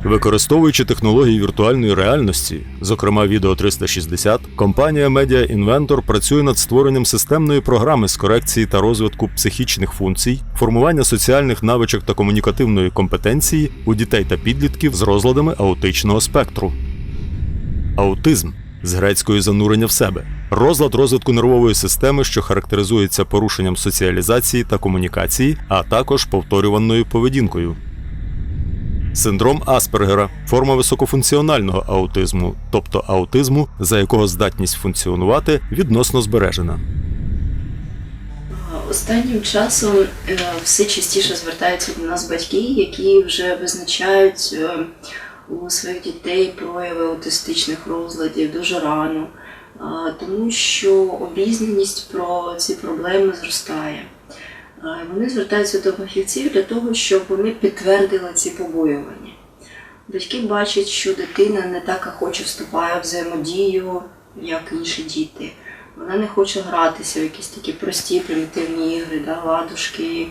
Використовуючи технології віртуальної реальності, зокрема Відео 360, компанія Media Inventor працює над створенням системної програми з корекції та розвитку психічних функцій, формування соціальних навичок та комунікативної компетенції у дітей та підлітків з розладами аутичного спектру. Аутизм з грецької «занурення в себе» – розлад розвитку нервової системи, що характеризується порушенням соціалізації та комунікації, а також повторюваною поведінкою. Синдром Аспергера – форма високофункціонального аутизму, тобто аутизму, за якого здатність функціонувати відносно збережена. Останнім часом все частіше звертаються до нас батьки, які вже визначають у своїх дітей прояви аутистичних розладів дуже рано, тому що обізнаність про ці проблеми зростає. Вони звертаються до фахівців для того, щоб вони підтвердили ці побоювання. Батьки бачать, що дитина не так охоче вступає в взаємодію, як інші діти. Вона не хоче гратися в якісь такі прості, примітивні ігри, ладушки.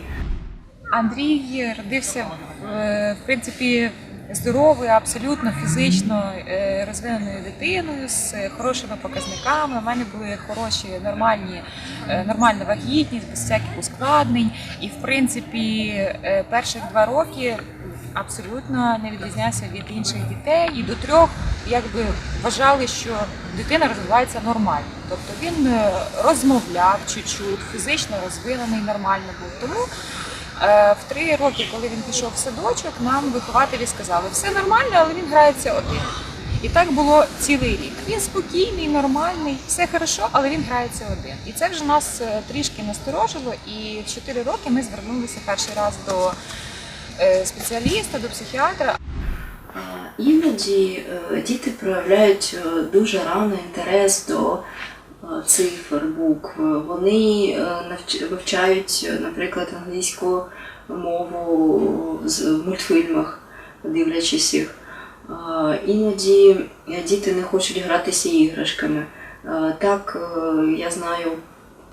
Андрій родився, в принципі, здоровою, абсолютно фізично розвиненою дитиною, з хорошими показниками. У мене були хороші, нормальна вагітність, без всяких ускладнень. І, в принципі, перших 2 роки абсолютно не відрізнявся від інших дітей. І до 3 вважали, що дитина розвивається нормально. Тобто він розмовляв чуть-чуть, фізично розвинений, нормально був. Тому в 3 роки, коли він пішов в садочок, нам вихователі сказали, все нормально, але він грається один. І так було цілий рік. Він спокійний, нормальний, все хорошо, але він грається один. І це вже нас трішки насторожило, і в 4 роки ми звернулися перший раз до спеціаліста, до психіатра. Іноді діти проявляють дуже рано інтерес до цифр, букв. Вони вивчають, наприклад, англійську мову в мультфільмах, дивлячись їх. Іноді діти не хочуть гратися іграшками. Так, я знаю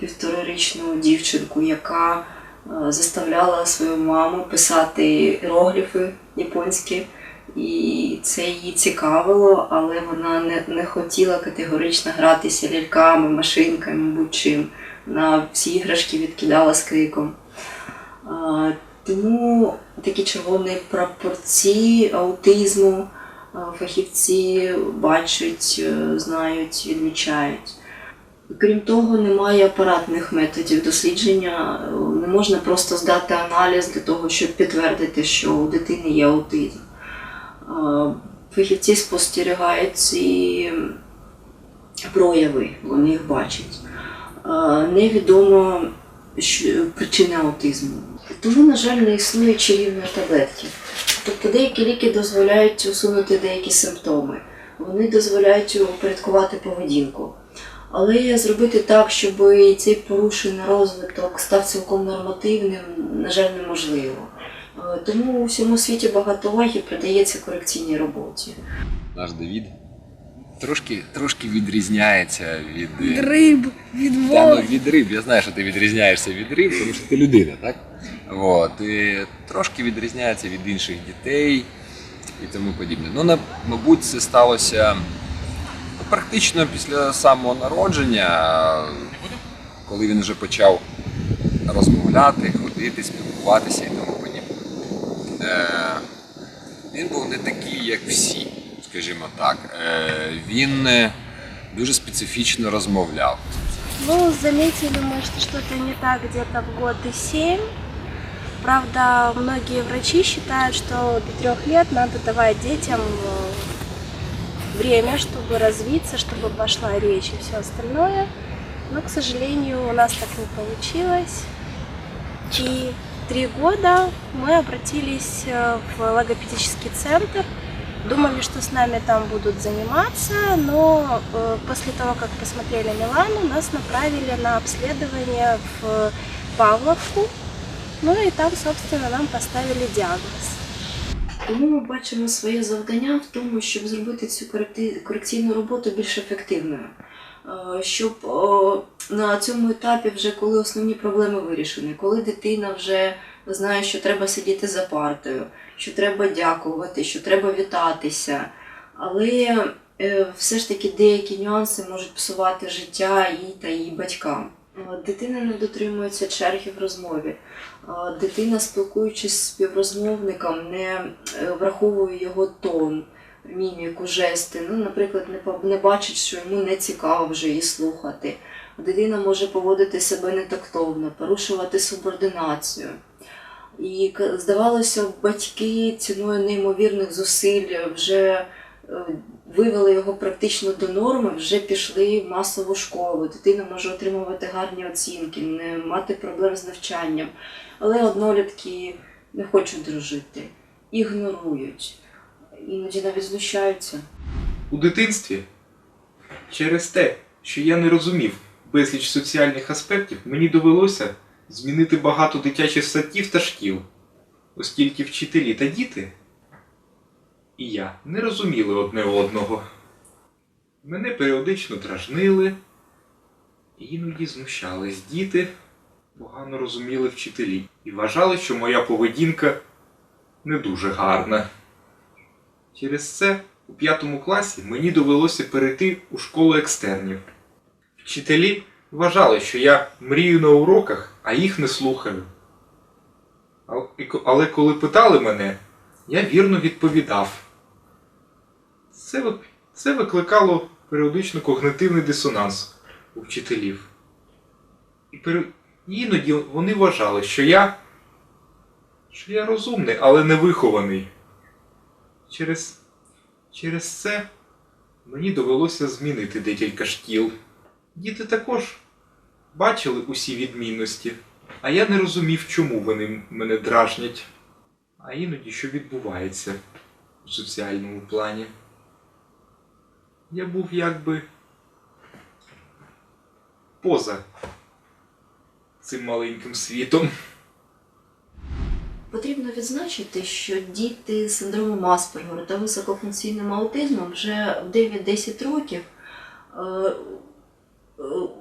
1,5-річну дівчинку, яка заставляла свою маму писати іерогліфи японські. І це її цікавило, але вона не хотіла категорично гратися ляльками, машинками, будь-чим. Вона всі іграшки відкидала з криком. Тому такі червоні прапорці аутизму фахівці бачать, знають, відмічають. Крім того, немає апаратних методів дослідження. Не можна просто здати аналіз для того, щоб підтвердити, що у дитини є аутизм. Фахівці спостерігають ці прояви, вони їх бачать. Невідомо причини аутизму. Тому, на жаль, не існує чарівної таблетки. Тобто деякі ліки дозволяють усунути деякі симптоми, вони дозволяють упорядкувати поведінку. Але зробити так, щоб цей порушений розвиток став цілком нормативним, на жаль, неможливо. Тому у всьому світі багато уваги придається корекційній роботі. Наш Давід трошки відрізняється від риб, від вовк. Від риб. Я знаю, що ти відрізняєшся від риб, тому що ти людина, так? І трошки відрізняється від інших дітей і тому подібне. Мабуть, це сталося практично після самого народження, коли він вже почав розмовляти, ходити, спілкуватися і тому подібне. Він був не такий, як всі, скажімо так. Він дуже специфічно розмовляв. Заметили мы, что что-то не так где-то в год и 7. Правда, многие врачи считают, что до 3 лет надо давать детям время, чтобы развиться, чтобы пошла речь и все остальное. Но, к сожалению, у нас так не получилось. И 3 года мы обратились в логопедический центр. Думали, что с нами там будут заниматься, но после того, как посмотрели Милану, нас направили на обследование в Павловку. И там, собственно, нам поставили диагноз. Тому ми бачимо своє завдання в тому, щоб зробити цю корекційну роботу більш ефективною. Щоб на цьому етапі, вже коли основні проблеми вирішені, коли дитина вже знає, що треба сидіти за партою, що треба дякувати, що треба вітатися. Але все ж таки деякі нюанси можуть псувати життя їй та її батькам. Дитина не дотримується черги в розмові. Дитина, спілкуючись з співрозмовником, не враховує його тон, міміку, жести. Наприклад, не бачить, що йому не цікаво вже її слухати. Дитина може поводити себе нетактовно, порушувати субординацію. І, здавалося, батьки ціною неймовірних зусиль вже вивели його практично до норми, вже пішли в масову школу. Дитина може отримувати гарні оцінки, не мати проблем з навчанням. Але однолітки не хочуть дружити, ігнорують, іноді навіть знущаються. У дитинстві, через те, що я не розумів безліч соціальних аспектів, мені довелося змінити багато дитячих садків та шкіл, оскільки вчителі та діти і я не розуміли одне одного. Мене періодично дражнили, іноді знущались діти, погано розуміли вчителі і вважали, що моя поведінка не дуже гарна. Через це у 5 класі мені довелося перейти у школу екстернів. Вчителі вважали, що я мрію на уроках, а їх не слухаю. Але коли питали мене, я вірно відповідав. Це викликало періодично когнитивний дисонанс у вчителів. Іноді вони вважали, що я розумний, але не вихований. Через це мені довелося змінити декілька шкіл. Діти також бачили усі відмінності, а я не розумів, чому вони мене дражнять, а іноді що відбувається у соціальному плані. Я був якби поза цим маленьким світом. Потрібно відзначити, що діти з синдромом Аспергера та високофункційним аутизмом вже в 9-10 років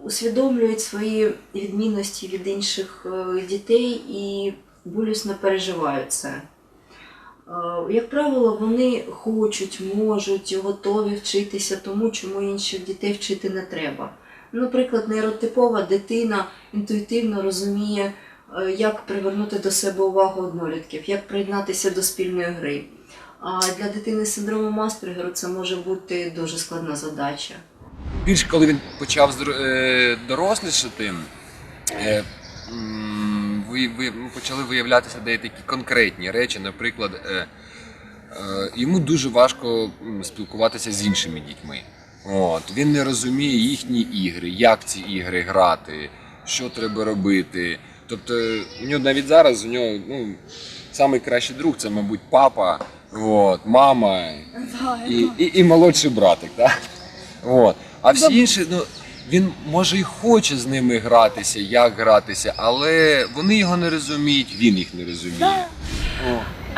усвідомлюють свої відмінності від інших дітей і болісно переживають це. Як правило, вони хочуть, можуть, готові вчитися тому, чому інших дітей вчити не треба. Наприклад, нейротипова дитина інтуїтивно розуміє, як привернути до себе увагу однолітків, як приєднатися до спільної гри. А для дитини з синдромом Аспергера це може бути дуже складна задача. Більш коли він почав дорослішати, почали виявлятися деякі конкретні речі. Наприклад, йому дуже важко спілкуватися з іншими дітьми. Він не розуміє їхні ігри, як ці ігри грати, що треба робити. Тобто у нього навіть зараз найкращий друг це, мабуть, папа, мама і молодший братик. Так? А всі інші, він може і хоче з ними гратися, як гратися, але вони його не розуміють, він їх не розуміє.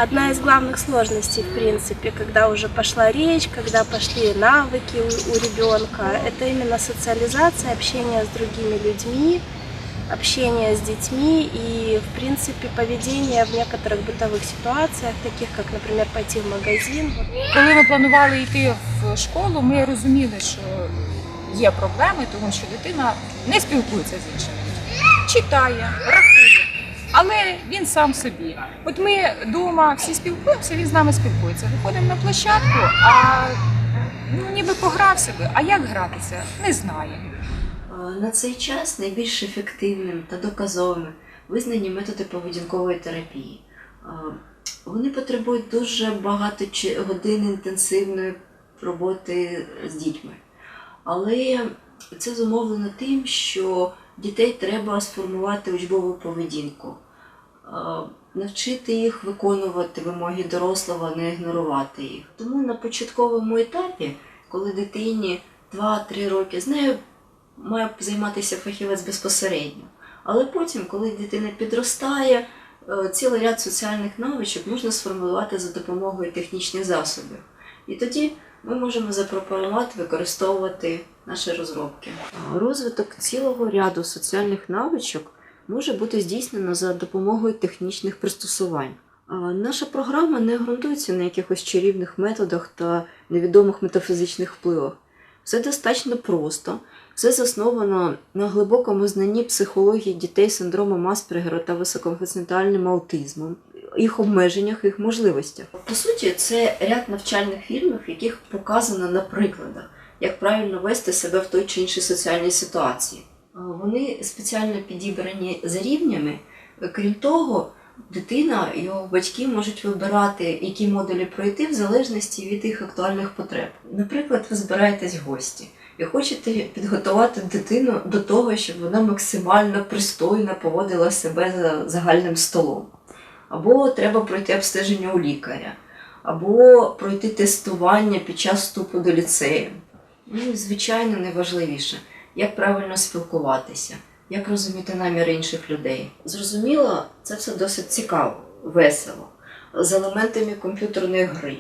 Одна из главных сложностей, в принципе, когда уже пошла речь, когда пошли навыки у ребенка, это именно социализация, общение с другими людьми, общение с детьми и, в принципе, поведение в некоторых бытовых ситуациях, таких как, например, пойти в магазин. Коли ми планували йти в школу, ми розуміли, що є проблеми, тому що дитина не спілкується з іншими людьми. Читає, рахує, але він сам собі. От ми вдома всі спілкуємося, він з нами спілкується. Виходимо на площадку, а ніби пограв себе, а як гратися, не знає. На цей час найбільш ефективним та доказовим визнані методи поведінкової терапії. Вони потребують дуже багато годин інтенсивної роботи з дітьми. Але це зумовлено тим, що дітей треба сформувати учбову поведінку, навчити їх виконувати вимоги дорослого, не ігнорувати їх. Тому на початковому етапі, коли дитині 2-3 роки, з нею має займатися фахівець безпосередньо. Але потім, коли дитина підростає, цілий ряд соціальних навичок можна сформулювати за допомогою технічних засобів. І тоді ми можемо запропонувати використовувати наші розробки. Розвиток цілого ряду соціальних навичок може бути здійснено за допомогою технічних пристосувань. Наша програма не ґрунтується на якихось чарівних методах та невідомих метафізичних впливах. Все достатньо просто, все засновано на глибокому знанні психології дітей з синдромом Аспергера та високофункціональним аутизмом, їх обмеженнях, їх можливостях. По суті, це ряд навчальних фільмів, в яких показано на прикладах, як правильно вести себе в той чи іншій соціальній ситуації. Вони спеціально підібрані за рівнями. Крім того, дитина і його батьки можуть вибирати, які модулі пройти в залежності від їх актуальних потреб. Наприклад, ви збираєтесь в гості і хочете підготувати дитину до того, щоб вона максимально пристойно поводила себе за загальним столом. Або треба пройти обстеження у лікаря, або пройти тестування під час вступу до ліцею. Ну і, звичайно, найважливіше, як правильно спілкуватися, як розуміти наміри інших людей. Зрозуміло, це все досить цікаво, весело, з елементами комп'ютерної гри,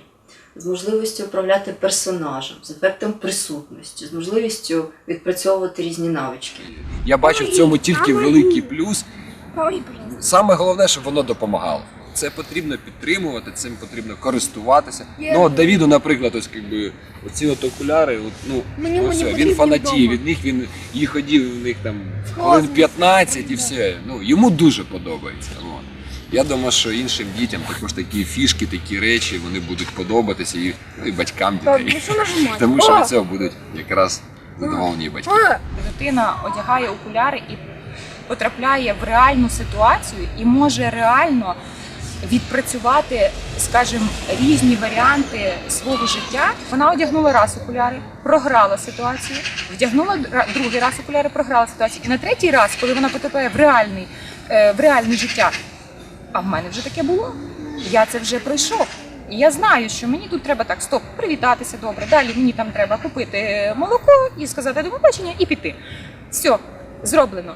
з можливістю управляти персонажем, з ефектом присутності, з можливістю відпрацьовувати різні навички. Я бачу в цьому тільки великий плюс. Саме головне, щоб воно допомагало. Це потрібно підтримувати, цим потрібно користуватися. Ну, от Давіду, наприклад, ось якби оці от окуляри, все, він фанатіє від них, він їх одів в них там хвилин 15 і все. Ну, йому дуже подобається. От. Я думаю, що іншим дітям також такі фішки, такі речі, вони будуть подобатися і батькам дітей. Тому що від цього будуть якраз задоволені батьки. Дитина одягає окуляри і потрапляє в реальну ситуацію і може реально відпрацювати, скажімо, різні варіанти свого життя. Вона одягнула раз окуляри, програла ситуацію, вдягнула другий раз окуляри, програла ситуацію. І на третій раз, коли вона потрапляє в реальне життя, а в мене вже таке було, я це вже пройшов. І я знаю, що мені тут треба так, стоп, привітатися добре, далі мені там треба купити молоко і сказати до побачення і піти. Все, зроблено.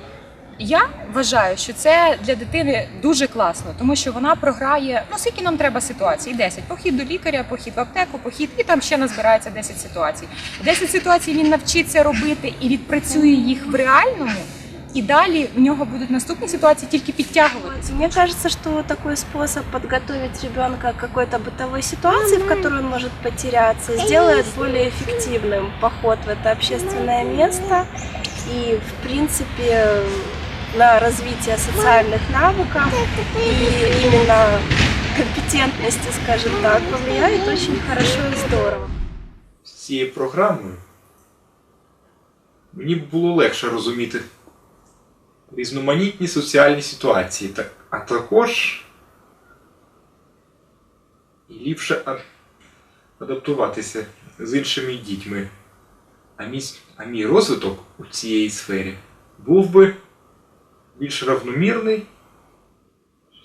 Я вважаю, що це для дитини дуже класно, тому що вона програє, скільки нам треба ситуацій? 10. Похід до лікаря, похід в аптеку, похід, і там ще назбирається 10 ситуацій. 10 ситуацій він навчиться робити і відпрацює їх в реальному, и далее у него будут наступные ситуации только подтягиваться. Мне кажется, что такой способ подготовить ребенка к какой-то бытовой ситуации, в которой он может потеряться, сделает более эффективным поход в это общественное место и, в принципе, на развитие социальных навыков и именно компетентности, скажем так, повлияет очень хорошо и здорово. З цією програмою мені б було легше розуміти різноманітні соціальні ситуації, а також і ліпше адаптуватися з іншими дітьми. А мій розвиток у цій сфері був би більш равномірний.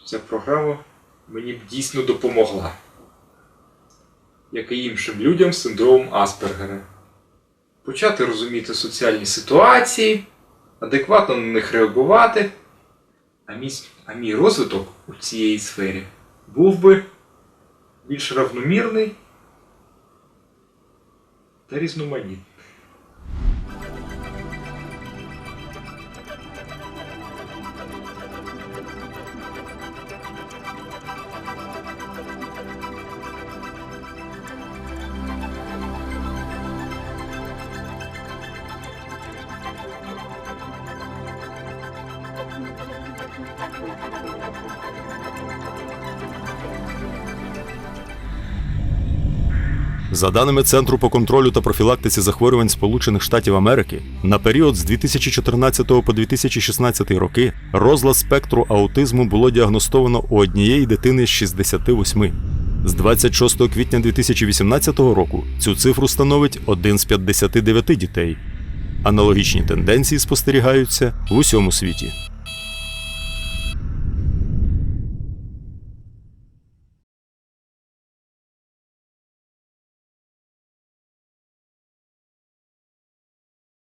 Ця програма мені б дійсно допомогла, як і іншим людям з синдромом Аспергера. Почати розуміти соціальні ситуації, адекватно на них реагувати, а мій розвиток у цій сфері був би більш равномірний та різноманітний. За даними Центру по контролю та профілактиці захворювань Сполучених Штатів Америки, на період з 2014 по 2016 роки розлад спектру аутизму було діагностовано у однієї дитини з 68. З 26 квітня 2018 року цю цифру становить 1 з 59 дітей. Аналогічні тенденції спостерігаються в усьому світі.